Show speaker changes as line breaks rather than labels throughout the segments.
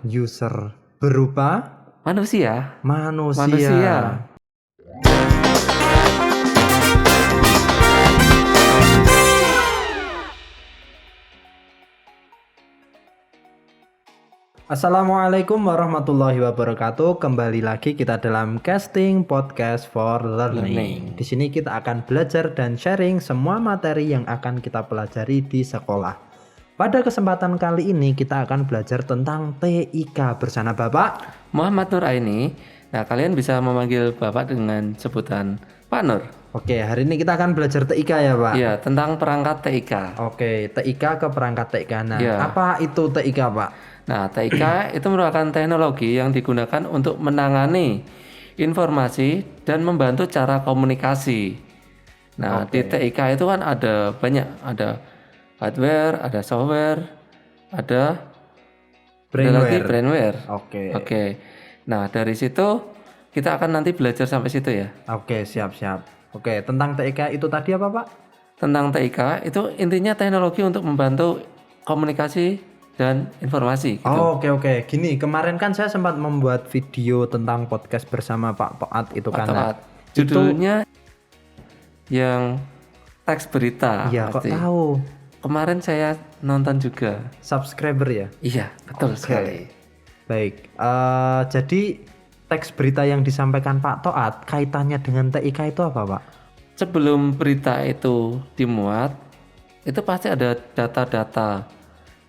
User berupa
manusia.
manusia. Assalamualaikum warahmatullahi wabarakatuh. Kembali lagi kita dalam casting podcast for learning. Di sini kita akan belajar dan sharing semua materi yang akan kita pelajari di sekolah. Pada kesempatan kali ini kita akan belajar tentang TIK bersama Bapak
Muhammad Nur Aini. Nah, kalian bisa memanggil Bapak dengan sebutan Pak Nur.
Oke, hari ini kita akan belajar TIK ya Pak?
Iya, tentang perangkat TIK.
Oke, TIK ke perangkat TIK. Nah,
Iya.
apa itu TIK Pak?
Nah, TIK itu merupakan teknologi yang digunakan untuk menangani informasi dan membantu cara komunikasi. Nah, di TIK itu kan ada banyak, ada hardware, ada software, ada lagi brainware. Oke. Nah, dari situ kita akan nanti belajar sampai situ ya.
Oke, siap. Oke, tentang TIK itu tadi apa Pak?
Tentang TIK itu intinya teknologi untuk membantu komunikasi dan informasi gitu.
Oke. Gini, kemarin kan saya sempat membuat video tentang podcast bersama Pak Toat itu kan.
Toat. Judulnya yang teks berita.
Iya, kok
pasti.
tahu?
Kemarin saya nonton juga.
Subscriber ya?
Iya, betul sekali.
Baik, jadi teks berita yang disampaikan Pak Toat kaitannya dengan TIK itu apa Pak?
Sebelum berita itu dimuat, itu pasti ada data-data.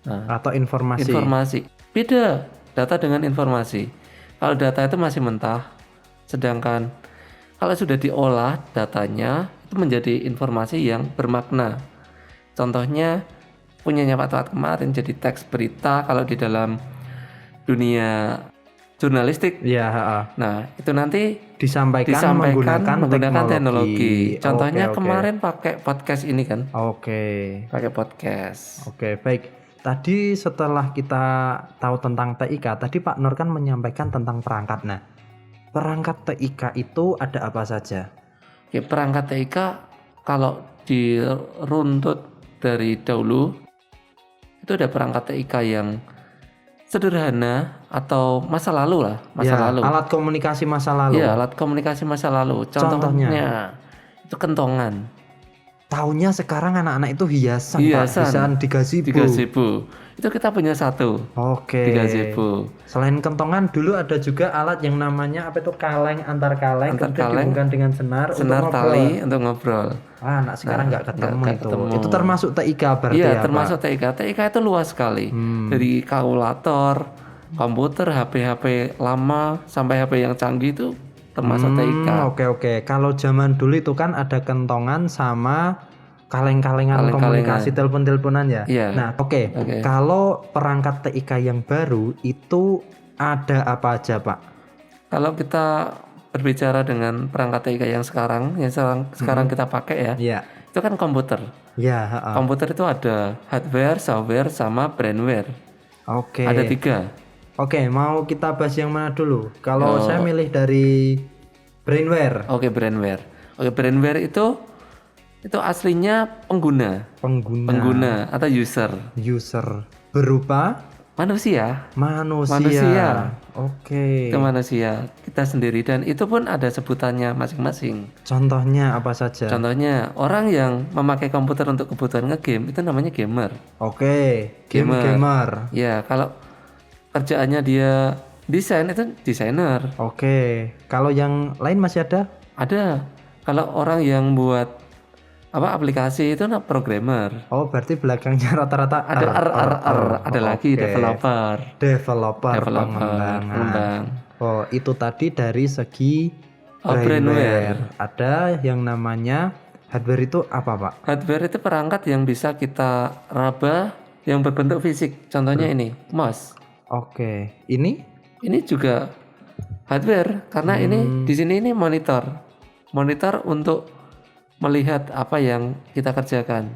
Nah,
Atau informasi?
Beda data dengan informasi. Kalau data itu masih mentah, sedangkan kalau sudah diolah datanya itu menjadi informasi yang bermakna. Contohnya punyanya Pak Toat kemarin jadi teks berita kalau di dalam dunia jurnalistik.
Iya.
Nah, itu nanti
disampaikan menggunakan
teknologi. Contohnya
Oke.
kemarin pakai podcast ini kan.
Oke.
Pakai podcast.
Oke, baik. Tadi setelah kita tahu tentang TIK, tadi Pak Nur kan menyampaikan tentang perangkat. Nah, perangkat TIK itu ada apa saja?
Oke, perangkat TIK kalau diruntut dari dahulu itu ada perangkat TIK yang sederhana atau masa lalu lah, lalu.
Alat komunikasi masa lalu.
Iya, alat komunikasi masa lalu. Contohnya itu kentongan.
Taunya sekarang anak-anak itu hiasan. Pak, di gazebo.
Itu kita punya satu.
Oke.
Di gazebo.
Selain kentongan dulu ada juga alat yang namanya apa itu antar kaleng dihubungkan dengan senar untuk
tali untuk ngobrol.
Anak sekarang nggak ketemu itu. Itu termasuk TIK berarti
ya?
Iya,
termasuk TIK. TIK itu luas sekali. Dari kalkulator, komputer, HP lama sampai HP yang canggih itu termasuk TIK.
Oke. Kalau zaman dulu itu kan ada kentongan sama kaleng-kalengan komunikasi telepon-teleponan ya.
Iya.
Nah, oke. Kalau perangkat TIK yang baru itu ada apa aja, Pak?
Kalau kita berbicara dengan perangkat TIK yang sekarang kita pakai ya.
Iya.
Itu kan komputer.
Iya.
Komputer itu ada hardware, software, sama brainware.
Oke.
Ada 3.
Oke, mau kita bahas yang mana dulu? Kalau saya milih dari brainware.
Oke, brainware. Oke, brainware itu aslinya pengguna atau user
berupa
manusia.
Oke.
Itu manusia kita sendiri dan itu pun ada sebutannya masing-masing.
Contohnya apa saja?
Contohnya orang yang memakai komputer untuk kebutuhan ngegame itu namanya gamer.
Oke, gamer.
Ya, kalau kerjaannya dia desain itu desainer.
Oke. Kalau yang lain masih ada?
Ada. Kalau orang yang buat aplikasi itu programmer.
Oh, berarti belakangnya rata-rata
ada ada lagi developer,
pengembang. Oh, itu tadi dari segi
brainware.
Ada yang namanya hardware itu apa, Pak?
Hardware itu perangkat yang bisa kita raba yang berbentuk fisik. Contohnya ini, mouse.
Oke. Ini
juga hardware karena ini di sini ini monitor untuk melihat apa yang kita kerjakan.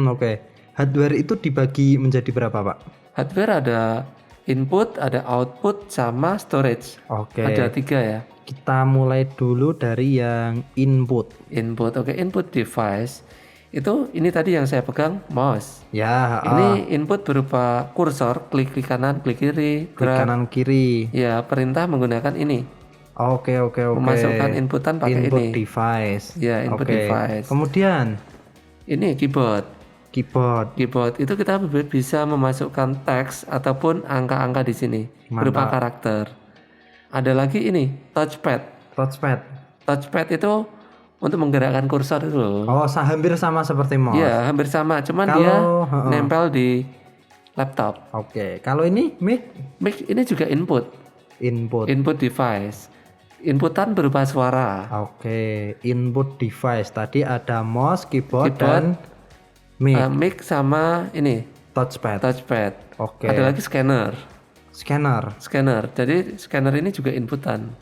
Oke. Hardware itu dibagi menjadi berapa, Pak?
Hardware ada input, ada output, sama storage.
Oke.
Ada 3 ya.
Kita mulai dulu dari yang input.
Input device Itu ini tadi yang saya pegang mouse.
Ya,
Ini input berupa kursor, klik kanan, klik kiri,
klik
drag.
kanan kiri.
Ya, perintah menggunakan ini.
Oke.
Memasukkan inputan pakai
Input
ini.
device.
Ya, input
Oke.
device.
Kemudian
Ini keyboard.
keyboard.
Keyboard itu kita bisa memasukkan teks ataupun angka-angka di sini berupa karakter. Ada lagi ini touchpad.
Touchpad.
Touchpad itu untuk menggerakkan kursor itu loh.
Oh, hampir sama seperti mouse.
Iya, hampir sama, cuman dia nempel di laptop.
Oke. Kalau ini mic
Mic ini juga input device. Inputan berupa suara.
Oke, input device. Tadi ada mouse, keyboard dan mic.
Mic sama ini
Touchpad. Oke.
Ada lagi scanner. Jadi scanner ini juga inputan.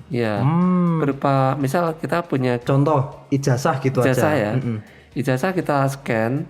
Ya. Berupa misal kita punya
Contoh ijazah gitu
ijazah
aja.
ya. Ijazah kita scan,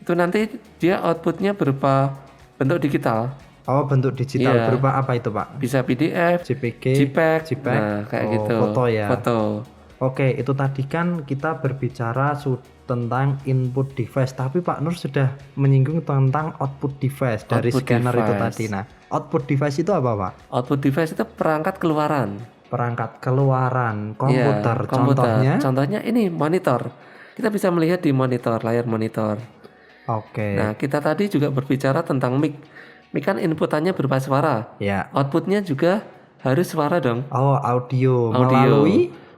itu nanti dia outputnya berupa bentuk digital.
Oh, bentuk digital.
Iya.
Berupa apa itu, Pak?
Bisa PDF,
JPG,
JPEG. Nah, kayak gitu.
Foto ya.
Foto.
Oke, itu tadi kan kita berbicara tentang input device, tapi Pak Nur sudah menyinggung tentang output device dari
Output
scanner itu
device.
tadi. Nah, output device itu apa, Pak?
Output device itu perangkat keluaran.
Perangkat keluaran
Komputer.
Contohnya?
Contohnya ini monitor. Kita bisa melihat di monitor, layar monitor.
Oke.
Nah, kita tadi juga berbicara tentang mic. Mic kan inputannya berupa suara.
Ya.
Outputnya juga harus suara dong.
Oh, audio.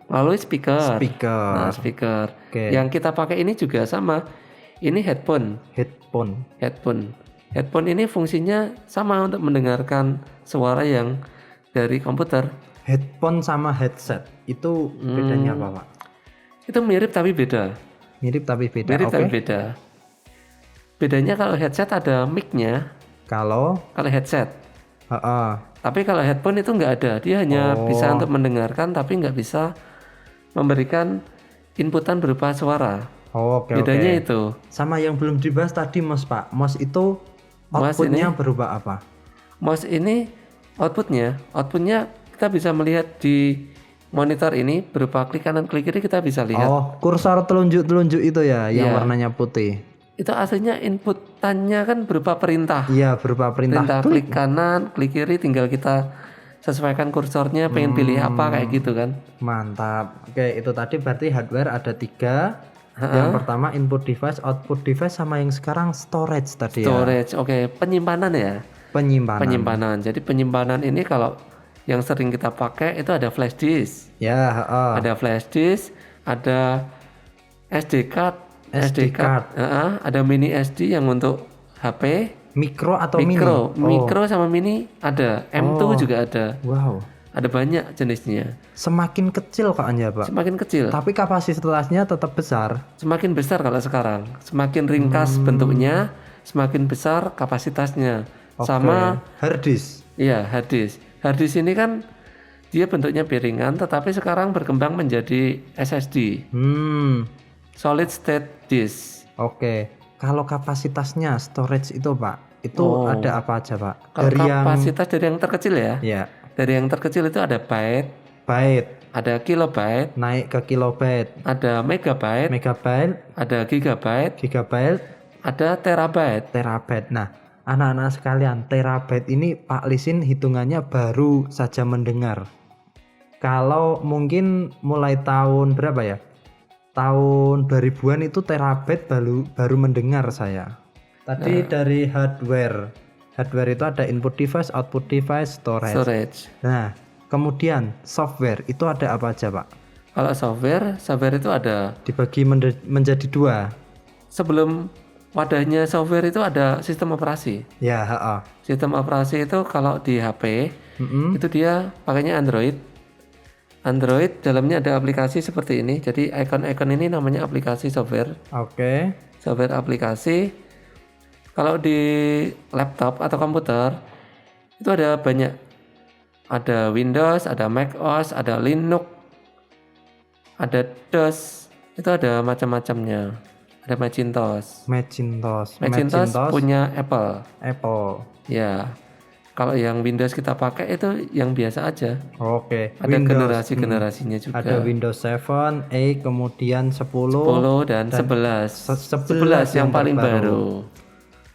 Melalui speaker.
Speaker.
Nah, speaker.
Oke.
Yang kita pakai ini juga sama. Ini headphone. Headphone ini fungsinya sama untuk mendengarkan suara yang dari komputer.
Headphone sama headset itu bedanya apa, Pak?
Itu mirip tapi beda.
Mirip tapi beda.
Tapi beda. Bedanya kalau headset ada mic-nya.
Kalau
headset. Tapi kalau headphone itu nggak ada. Dia hanya bisa untuk mendengarkan tapi nggak bisa memberikan inputan berupa suara. Bedanya itu.
Sama yang belum dibahas tadi, Mas, Pak. Mouse itu outputnya berupa apa?
Mouse ini outputnya kita bisa melihat di monitor ini berupa klik kanan klik kiri kita bisa lihat.
Oh, kursor telunjuk itu ya, yang warnanya putih.
Itu aslinya inputannya kan berupa perintah.
Iya, berupa perintah.
Klik kanan, klik kiri, tinggal kita sesuaikan kursornya, pengen pilih apa kayak gitu kan.
Mantap. Oke, itu tadi berarti hardware ada 3. Yang pertama input device, output device, sama yang sekarang storage tadi ya.
Oke, penyimpanan ya. Penyimpanan. Jadi penyimpanan ini kalau yang sering kita pakai itu ada flash disk.
Ya,
Ada flash disk, ada SD card. Ada mini SD yang untuk HP.
Mikro atau mini?
Mikro sama mini ada. M2 juga ada.
Wow.
Ada banyak jenisnya.
Semakin kecil kayaknya, Pak.
Semakin kecil.
Tapi kapasitasnya tetap besar.
Semakin besar kalau sekarang. Semakin ringkas bentuknya, semakin besar kapasitasnya. Sama
hard disk.
Iya, hard disk. Hard disk ini kan dia bentuknya piringan, tetapi sekarang berkembang menjadi SSD. Solid state disk.
Oke. Kalau kapasitasnya storage itu, Pak, itu ada apa aja, Pak?
Kalau kapasitas dari yang terkecil ya.
Iya.
Dari yang terkecil itu ada byte, ada kilobyte,
naik ke kilobyte,
ada megabyte, ada gigabyte, ada terabyte.
Nah, anak-anak sekalian, terabyte ini Pak Lisin hitungannya baru saja mendengar. Kalau mungkin mulai tahun berapa ya? Tahun 2000-an itu terabyte baru mendengar saya. Tadi dari hardware itu ada input device, output device, storage. Nah, kemudian software itu ada apa aja, Pak?
Kalau software itu ada
dibagi menjadi 2.
Sebelum wadahnya software itu ada sistem operasi.
Ya,
Sistem operasi itu kalau di HP itu dia pakainya Android. Android dalamnya ada aplikasi seperti ini. Jadi icon-icon ini namanya aplikasi software.
Oke.
Software aplikasi. Kalau di laptop atau komputer itu ada banyak. Ada Windows, ada macOS, ada Linux, ada DOS. Itu ada macam-macamnya. Ada Macintosh punya Apple.
Ya.
Kalau yang Windows kita pakai itu yang biasa aja.
Oke.
Ada generasi-generasinya juga.
Ada Windows 7, 8, kemudian 10,
10 dan 11. 11 yang paling baru.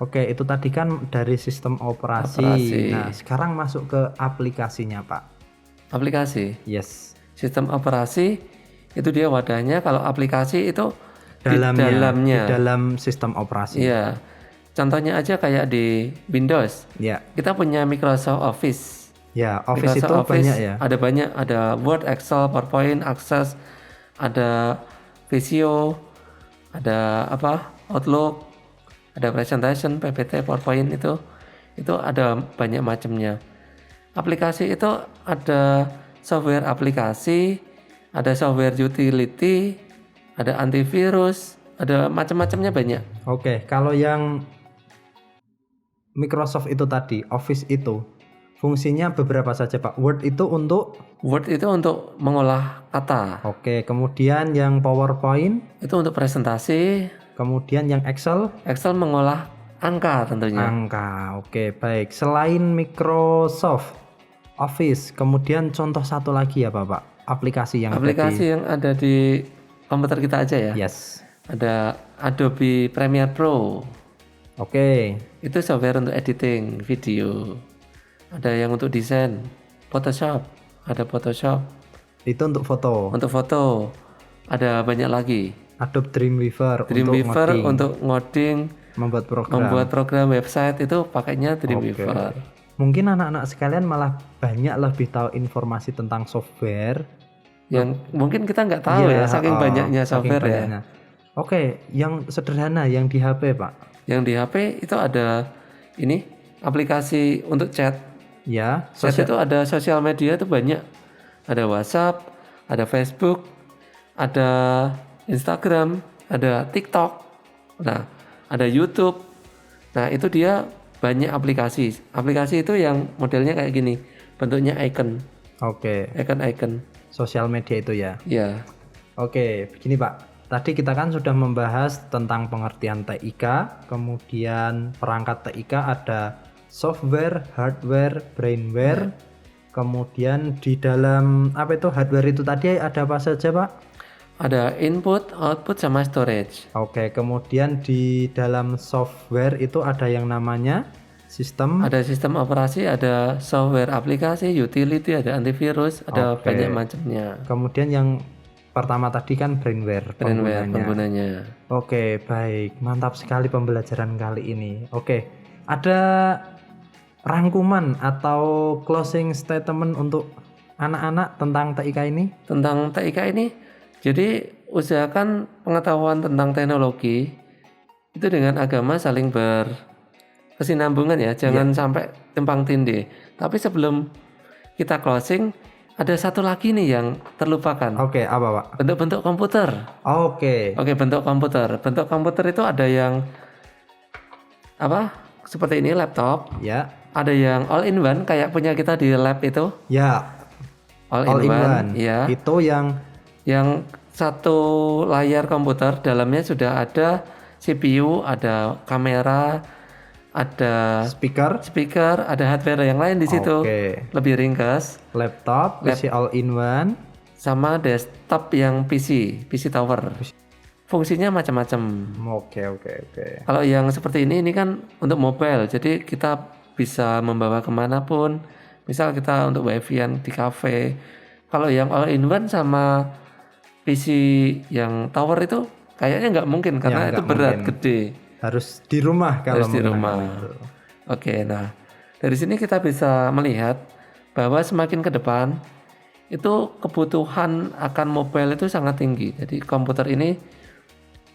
Oke, itu tadi kan dari sistem operasi. Nah, sekarang masuk ke aplikasinya, Pak.
Aplikasi.
Yes.
Sistem operasi itu dia wadahnya. Kalau aplikasi itu
dalamnya. Di dalam sistem operasi.
Iya. Contohnya aja kayak di Windows.
Ya.
Kita punya Microsoft Office.
Ya, Office
Microsoft
itu
Office
banyak ya.
Ada banyak, ada Word, Excel, PowerPoint, Access, ada Visio, ada Outlook, ada Presentation, PPT, PowerPoint itu ada banyak macamnya. Aplikasi itu ada software aplikasi, ada software utility, ada antivirus, ada macam-macamnya banyak.
Oke, kalau yang Microsoft itu tadi, Office itu fungsinya beberapa saja, Pak. Word itu untuk
mengolah kata.
Oke, kemudian yang PowerPoint
itu untuk presentasi.
Kemudian yang Excel
mengolah angka tentunya.
Angka. Oke, baik. Selain Microsoft Office, kemudian contoh satu lagi ya, Pak. Aplikasi yang
ada di komputer kita aja ya.
Yes.
Ada Adobe Premiere Pro.
Oke.
Itu software untuk editing video. Ada yang untuk desain, Photoshop. Ada Photoshop.
Itu untuk foto.
Untuk foto. Ada banyak lagi.
Adobe Dreamweaver
untuk ngoding, membuat program website itu pakainya Dreamweaver.
Mungkin anak-anak sekalian malah banyak lebih tahu informasi tentang software
yang mungkin kita nggak tahu ya, saking banyaknya software ya.
Oke, yang sederhana yang di HP, Pak.
Yang di HP itu ada aplikasi untuk chat.
Ya,
chat itu ada sosial media itu banyak. Ada WhatsApp, ada Facebook, ada Instagram, ada TikTok, nah ada YouTube. Nah itu dia banyak aplikasi. Aplikasi itu yang modelnya kayak gini, bentuknya icon.
Oke.
Icon.
Sosial media itu ya.
Iya.
Oke, begini Pak. Tadi kita kan sudah membahas tentang pengertian TIK, kemudian perangkat TIK ada software, hardware, brainware. Kemudian di dalam hardware itu tadi ada apa saja, Pak?
Ada input, output, sama storage.
Oke, kemudian di dalam software itu ada yang namanya sistem.
Ada sistem operasi, ada software aplikasi, utility, ada antivirus, ada banyak macamnya.
Kemudian yang pertama tadi kan brainware
penggunanya.
Oke, baik. Mantap sekali pembelajaran kali ini. Oke, ada rangkuman atau closing statement untuk anak-anak tentang TIK ini?
Tentang TIK ini, jadi usahakan pengetahuan tentang teknologi itu dengan agama saling berkesinambungan ya, jangan sampai tumpang tindih. Tapi sebelum kita closing, ada satu lagi nih yang terlupakan.
Oke, apa Pak?
Bentuk-bentuk komputer.
Oke,
bentuk komputer. Bentuk komputer itu ada yang seperti ini, laptop.
Ya.
Ada yang all in one kayak punya kita di lab itu.
Ya.
All in one. Ya.
Itu yang
satu layar komputer, dalamnya sudah ada CPU, ada kamera, ada speaker, ada hardware yang lain di situ. Lebih ringkas.
Laptop, PC all in one,
sama desktop yang PC tower. Fungsinya macam-macam.
Oke.
Kalau yang seperti ini kan untuk mobile, jadi kita bisa membawa kemanapun. Misal kita untuk wifi-an di cafe. Kalau yang all in one sama PC yang tower itu kayaknya nggak mungkin karena itu berat, gede.
Harus di rumah kalau
di rumah. Oke, nah dari sini kita bisa melihat bahwa semakin ke depan itu kebutuhan akan mobile itu sangat tinggi. Jadi komputer ini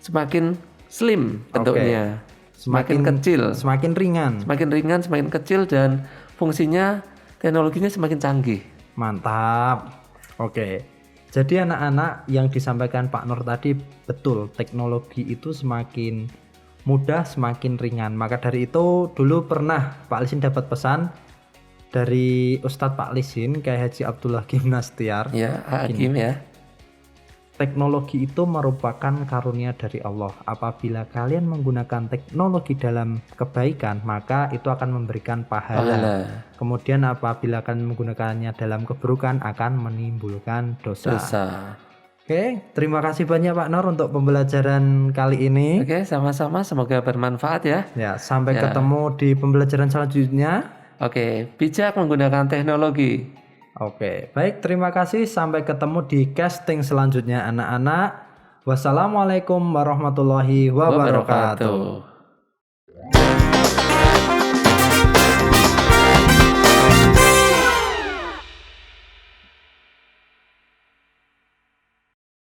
semakin slim bentuknya, semakin kecil,
semakin ringan,
semakin kecil, dan fungsinya teknologinya semakin canggih.
Mantap. Oke. Jadi anak-anak yang disampaikan Pak Nur tadi betul, teknologi itu semakin mudah, semakin ringan. Maka dari itu dulu pernah Pak Lisin dapat pesan dari Ustadz Pak Lisin, kayak Haji Abdullah Gimnastiar.
Ya, Hakim ya.
teknologi itu merupakan karunia dari Allah. Apabila kalian menggunakan teknologi dalam kebaikan, maka itu akan memberikan pahala. Kemudian apabila kalian menggunakannya dalam keburukan, akan menimbulkan dosa. Oke, terima kasih banyak Pak Nur untuk pembelajaran kali ini.
Oke, sama-sama, semoga bermanfaat ya.
Ya, sampai ketemu di pembelajaran selanjutnya.
Oke, bijak menggunakan teknologi.
Oke, baik, terima kasih. Sampai ketemu di casting selanjutnya anak-anak. Wassalamualaikum warahmatullahi wabarakatuh.